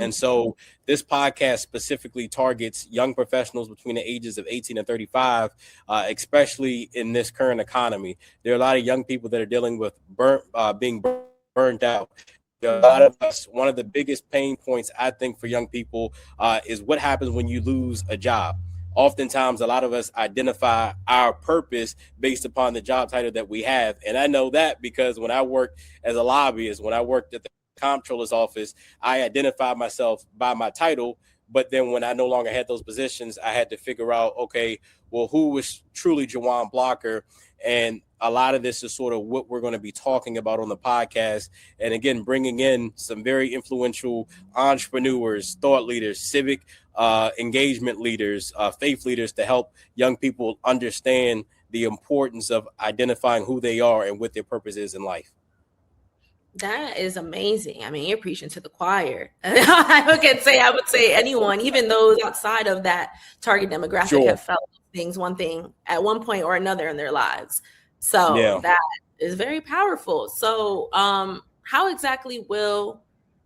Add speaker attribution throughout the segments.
Speaker 1: And so this podcast specifically targets young professionals between the ages of 18 and 35, especially in this current economy. There are a lot of young people that are dealing with being burnt out. A lot of us, one of the biggest pain points, I think, for young people is what happens when you lose a job. Oftentimes, a lot of us identify our purpose based upon the job title that we have. And I know that because when I worked as a lobbyist, when I worked at the comptroller's office, I identified myself by my title. But then when I no longer had those positions, I had to figure out, okay, well, who was truly Jawan Blocker? And a lot of this is sort of what we're going to be talking about on the podcast. And again, bringing in some very influential entrepreneurs, thought leaders, civic engagement leaders, faith leaders to help young people understand the importance of identifying who they are and what their purpose is in life.
Speaker 2: That is amazing. I mean, you're preaching to the choir. I would say anyone, even those outside of that target demographic, have felt things one thing at one point or another in their lives. So that is very powerful. So how exactly will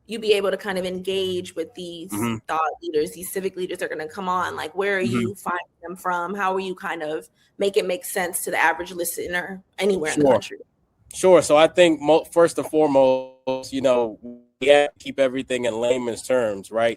Speaker 2: you be able to kind of engage with these thought leaders, these civic leaders that are going to come on? Like, where are you finding them from? How will you kind of make it make sense to the average listener anywhere in the country?
Speaker 1: Sure. So I think first and foremost, we have to keep everything in layman's terms, right?